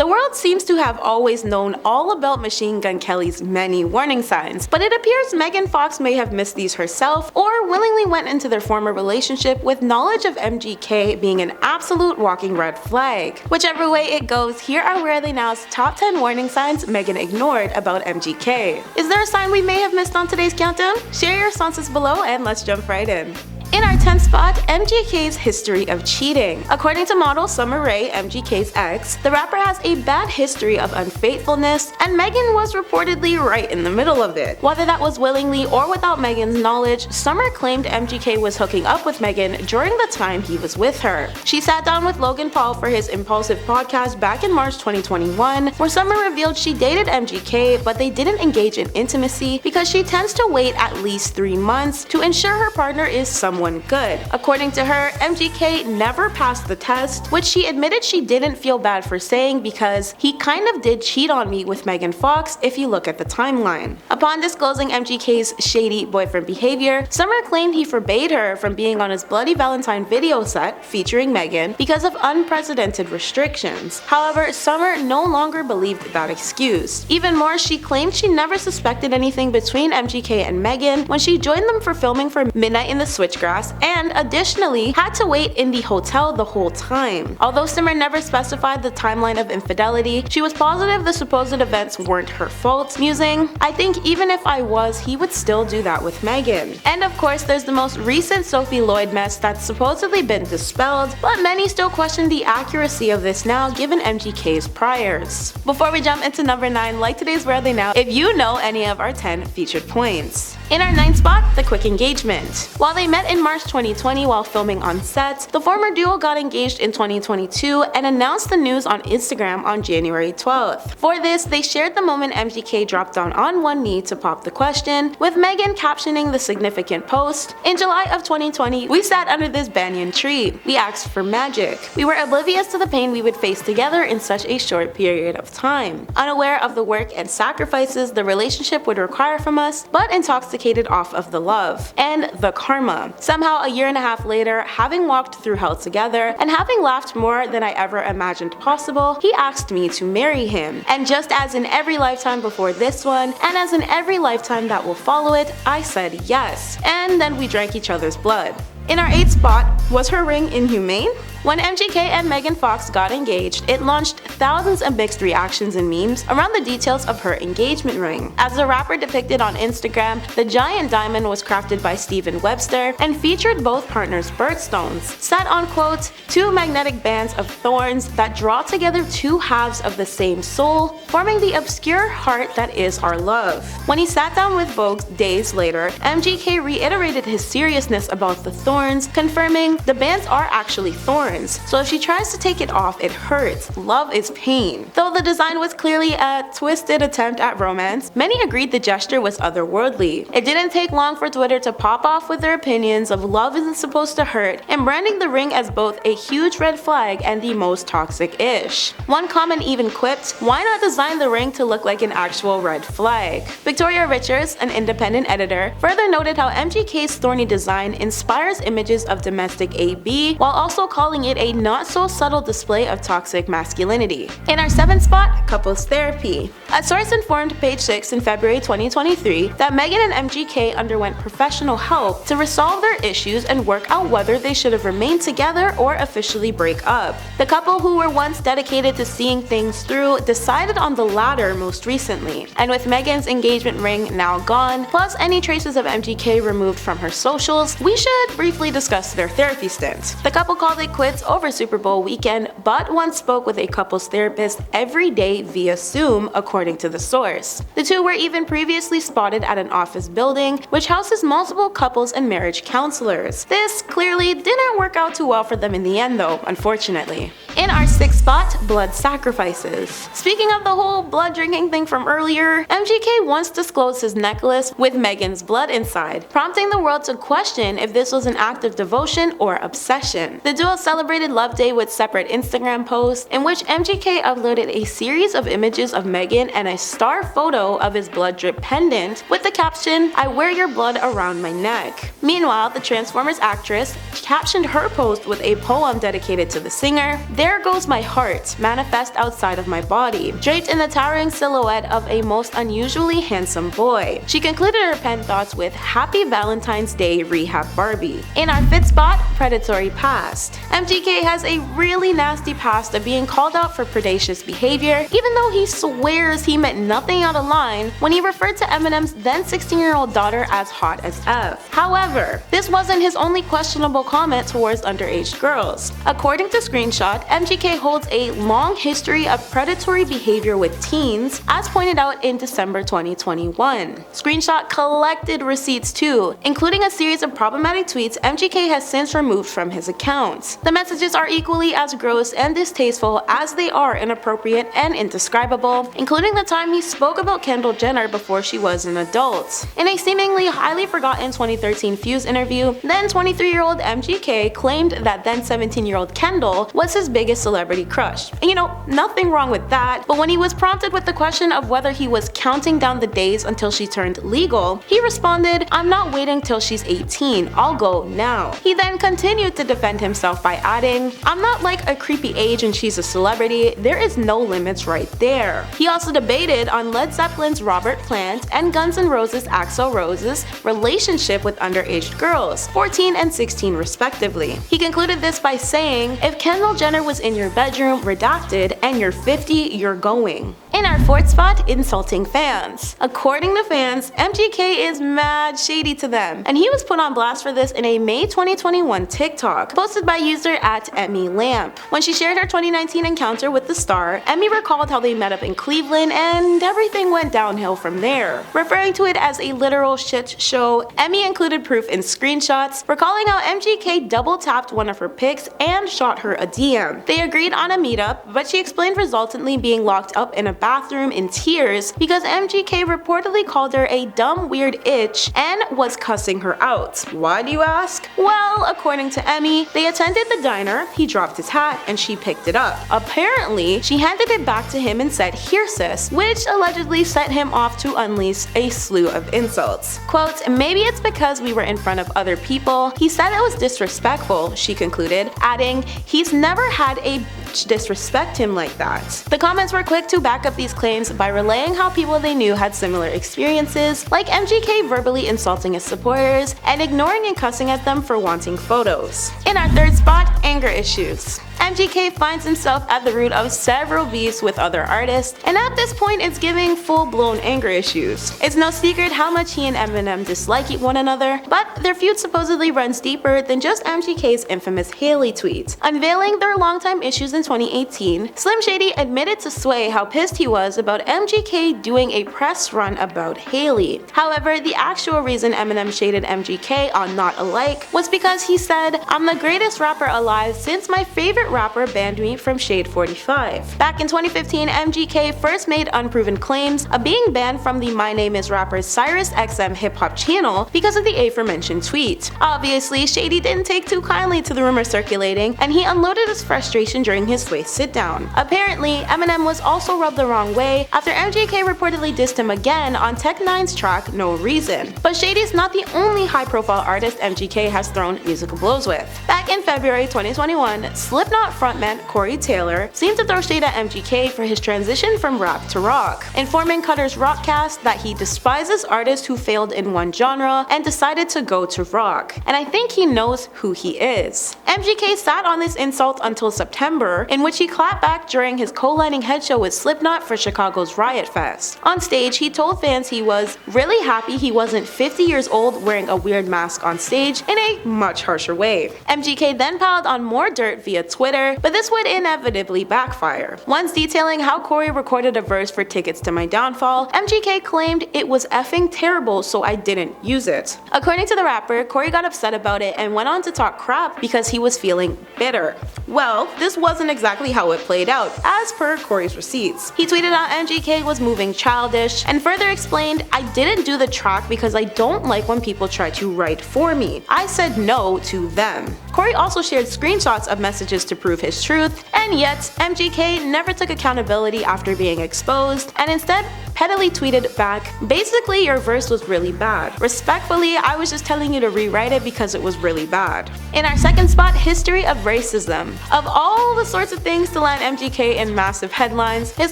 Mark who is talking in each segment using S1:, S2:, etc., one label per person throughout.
S1: The world seems to have always known all about Machine Gun Kelly's many warning signs, but it appears Megan Fox may have missed these herself or willingly went into their former relationship with knowledge of MGK being an absolute walking red flag. Whichever way it goes, here are Where Are They Now's top 10 warning signs Megan ignored about MGK. Is there a sign we may have missed on today's countdown? Share your responses below and let's jump right in. In our 10th spot, MGK's history of cheating. According to model Summer Rae, MGK's ex, the rapper has a bad history of unfaithfulness, and Megan was reportedly right in the middle of it. Whether that was willingly or without Megan's knowledge, Summer claimed MGK was hooking up with Megan during the time he was with her. She sat down with Logan Paul for his Impulsive podcast back in March 2021, where Summer revealed she dated MGK, but they didn't engage in intimacy because she tends to wait at least 3 months to ensure her partner is someone good. According to her, MGK never passed the test, which she admitted she didn't feel bad for saying because he kind of did cheat on me with Megan Fox if you look at the timeline. Upon disclosing MGK's shady boyfriend behavior, Summer claimed he forbade her from being on his Bloody Valentine video set featuring Megan because of unprecedented restrictions. However, Summer no longer believed that excuse. Even more, she claimed she never suspected anything between MGK and Megan when she joined them for filming for Midnight in the Switchgrass, and additionally had to wait in the hotel the whole time. Although Summer never specified the timeline of infidelity, she was positive the supposed events weren't her fault, musing, "I think even if I was, he would still do that with Megan." And of course, there's the most recent Sophie Lloyd mess that's supposedly been dispelled, but many still question the accuracy of this now given MGK's priors. Before we jump into number 9, like today's Where Are They Now if you know any of our 10 featured points. In our 9th spot, the quick engagement. While they met in March 2020 while filming on set, the former duo got engaged in 2022 and announced the news on Instagram on January 12th. For this, they shared the moment MGK dropped down on one knee to pop the question, with Megan captioning the significant post, "In July of 2020, we sat under this banyan tree. We asked for magic. We were oblivious to the pain we would face together in such a short period of time, unaware of the work and sacrifices the relationship would require from us, but intoxicated off of the love and the karma. Somehow a year and a half later, having walked through hell together and having laughed more than I ever imagined possible, he asked me to marry him. And just as in every lifetime before this one, and as in every lifetime that will follow it, I said yes. And then we drank each other's blood." In our 8th spot, was her ring inhumane? When MGK and Megan Fox got engaged, it launched thousands of mixed reactions and memes around the details of her engagement ring. As the rapper depicted on Instagram, the giant diamond was crafted by Steven Webster and featured both partners' birthstones, set on quote, "two magnetic bands of thorns that draw together two halves of the same soul, forming the obscure heart that is our love." When he sat down with Vogue days later, MGK reiterated his seriousness about the thorns, confirming, "The bands are actually thorns. So if she tries to take it off, it hurts. Love is pain." Though the design was clearly a twisted attempt at romance, many agreed the gesture was otherworldly. It didn't take long for Twitter to pop off with their opinions of love isn't supposed to hurt, and branding the ring as both a huge red flag and the most toxic-ish. One comment even quipped, "Why not design the ring to look like an actual red flag?" Victoria Richards, an independent editor, further noted how MGK's thorny design inspires images of domestic AB, while also calling it a not-so-subtle display of toxic masculinity. In our 7th spot, couples therapy. A source informed Page 6 in February 2023 that Megan and MGK underwent professional help to resolve their issues and work out whether they should have remained together or officially break up. The couple, who were once dedicated to seeing things through, decided on the latter most recently. And with Megan's engagement ring now gone, plus any traces of MGK removed from her socials, we should briefly discuss their therapy stint. The couple called it quits over Super Bowl weekend, but once spoke with a couples therapist every day via Zoom, according to the source. The two were even previously spotted at an office building, which houses multiple couples and marriage counselors. This clearly didn't work out too well for them in the end though, unfortunately. In our 6th spot, blood sacrifices. Speaking of the whole blood drinking thing from earlier, MGK once disclosed his necklace with Megan's blood inside, prompting the world to question if this was an act of devotion or obsession. The duo celebrated Love Day with separate Instagram posts in which MGK uploaded a series of images of Megan and a star photo of his blood drip pendant with the caption, "I wear your blood around my neck." Meanwhile, the Transformers actress captioned her post with a poem dedicated to the singer. "There goes my heart, manifest outside of my body, draped in the towering silhouette of a most unusually handsome boy." She concluded her pen thoughts with "Happy Valentine's Day, Rehab Barbie." In our fifth spot, predatory past. MGK has a really nasty past of being called out for predacious behavior, even though he swears he meant nothing out of line when he referred to Eminem's then 16-year-old daughter as hot as F. However, this wasn't his only questionable comment towards underage girls. According to Screenshot, MGK holds a long history of predatory behavior with teens, as pointed out in December 2021. Screenshot collected receipts too, including a series of problematic tweets MGK has since removed from his account. The messages are equally as gross and distasteful as they are inappropriate and indescribable, including the time he spoke about Kendall Jenner before she was an adult. In a seemingly highly forgotten 2013 Fuse interview, then 23-year-old MGK claimed that then 17-year-old Kendall was his biggest celebrity crush. And nothing wrong with that, but when he was prompted with the question of whether he was counting down the days until she turned legal, he responded, "I'm not waiting till she's 18, I'll go now." He then continued to defend himself by adding, "I'm not like a creepy age and she's a celebrity, there is no limits right there." He also debated on Led Zeppelin's Robert Plant and Guns N' Roses' Axl Rose's relationship with underage girls, 14 and 16 respectively. He concluded this by saying, "If Kendall Jenner was in your bedroom, redacted, and you're 50, you're going." In our fourth spot, insulting fans. According to fans, MGK is mad shady to them, and he was put on blast for this in a May 2021 TikTok posted by user @EmiLamp. When she shared her 2019 encounter with the star, Emmy recalled how they met up in Cleveland and everything went downhill from there. Referring to it as a literal shit show, Emmy included proof in screenshots, recalling how MGK double tapped one of her pics and shot her a DM. They agreed on a meetup, but she explained resultantly being locked up in a bathroom in tears because MGK reportedly called her a dumb weird itch and was cussing her out. Why, do you ask? Well, according to Emmy, they attended the diner, he dropped his hat, and she picked it up. Apparently, she handed it back to him and said, "Here sis," which allegedly set him off to unleash a slew of insults. Quote, "Maybe it's because we were in front of other people. He said it was disrespectful," she concluded, adding, "He's never had a bitch disrespect him like that." The comments were quick to back up these claims by relaying how people they knew had similar experiences, like MGK verbally insulting his supporters and ignoring and cussing at them for wanting photos. In our third spot, anger issues. MGK finds himself at the root of several beefs with other artists, and at this point it's giving full-blown anger issues. It's no secret how much he and Eminem dislike one another, but their feud supposedly runs deeper than just MGK's infamous Haley tweet. Unveiling their longtime issues in 2018, Slim Shady admitted to Sway how pissed he was about MGK doing a press run about Haley. However, the actual reason Eminem shaded MGK on Not Alike was because he said, "I'm the greatest rapper alive since my favorite rapper banned me from Shade 45. Back in 2015, MGK first made unproven claims of being banned from the My Name Is Rapper Cyrus XM hip hop channel because of the aforementioned tweet. Obviously, Shady didn't take too kindly to the rumor circulating, and he unloaded his frustration during his Sway sit-down. Apparently, Eminem was also rubbed the wrong way after MGK reportedly dissed him again on Tech Nine's track No Reason. But Shady's not the only high-profile artist MGK has thrown musical blows with. Back in February 2021, Slipknot frontman Corey Taylor seemed to throw shade at MGK for his transition from rap to rock, informing Cutter's Rockcast that he despises artists who failed in one genre and decided to go to rock, and I think he knows who he is. MGK sat on this insult until September, in which he clapped back during his co-lining head show with Slipknot for Chicago's Riot Fest. On stage, he told fans he was really happy he wasn't 50 years old wearing a weird mask on stage in a much harsher way. MGK then piled on more dirt via Twitter, but this would inevitably backfire. Once detailing how Corey recorded a verse for Tickets to My Downfall, MGK claimed it was effing terrible so I didn't use it. According to the rapper, Corey got upset about it and went on to talk crap because he was feeling bitter. Well, this wasn't exactly how it played out, as per Corey's receipts. He tweeted out MGK was moving childish and further explained, "I didn't do the track because I don't like when people try to write for me. I said no to them." Corey also shared screenshots of messages to to prove his truth, and yet MGK never took accountability after being exposed, and instead pettily tweeted back, "Basically your verse was really bad. Respectfully, I was just telling you to rewrite it because it was really bad." In our second spot, history of racism. Of all the sorts of things to land MGK in massive headlines, his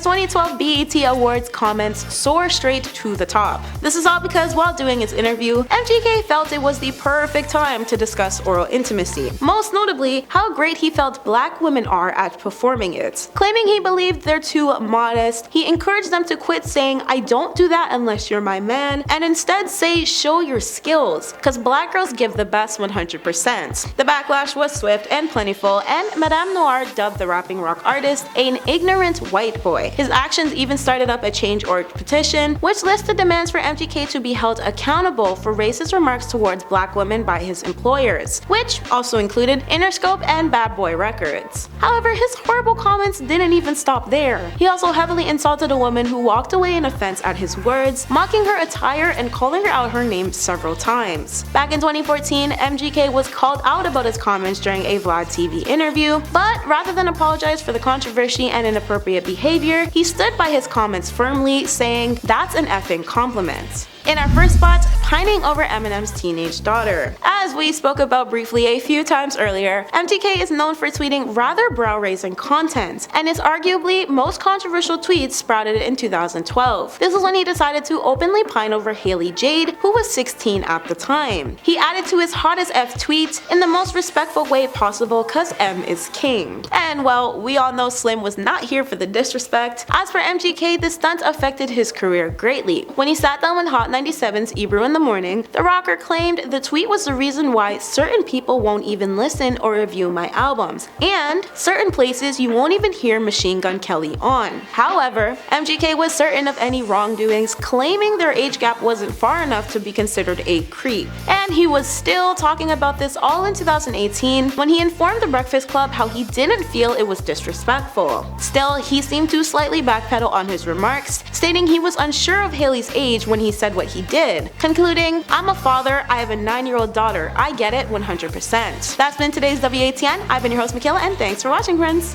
S1: 2012 BET Awards comments soar straight to the top. This is all because while doing his interview, MGK felt it was the perfect time to discuss oral intimacy. Most notably, how great he felt black women are at performing it. Claiming he believed they're too modest, he encouraged them to quit saying, "I don't do that unless you're my man," and instead say, "Show your skills," cause black girls give the best 100%. The backlash was swift and plentiful, and Madame Noir dubbed the rapping rock artist an ignorant white boy. His actions even started up a Change.org petition, which listed demands for MGK to be held accountable for racist remarks towards black women by his employers, which also included Interscope and Bad Boy Records. However, his horrible comments didn't even stop there. He also heavily insulted a woman who walked away in offense at his words, mocking her attire and calling her out her name several times. Back in 2014, MGK was called out about his comments during a Vlad TV interview, but rather than apologize for the controversy and inappropriate behavior, he stood by his comments firmly, saying, "That's an effing compliment." In our first spot, pining over Eminem's teenage daughter. As we spoke about briefly a few times earlier, MGK is known for tweeting rather brow-raising content, and his arguably most controversial tweets sprouted in 2012. This was when he decided to openly pine over Haley Jade, who was 16 at the time. He added to his hot as F tweet, "In the most respectful way possible, cause M is king." And well, we all know Slim was not here for the disrespect. As for MGK, this stunt affected his career greatly. When he sat down with Hot 97's Ebro in the Morning, the rocker claimed the tweet was the reason why certain people won't even listen or review my albums, and certain places you won't even hear Machine Gun Kelly on. However, MGK was certain of any wrongdoings, claiming their age gap wasn't far enough to be considered a creep. And he was still talking about this all in 2018 when he informed The Breakfast Club how he didn't feel it was disrespectful. Still, he seemed to slightly backpedal on his remarks, stating he was unsure of Haley's age when he said what he did, concluding, "I'm a father, I have a 9-year-old daughter, I get it 100%. That's been today's WATN. I've been your host Michaela, and thanks for watching, friends.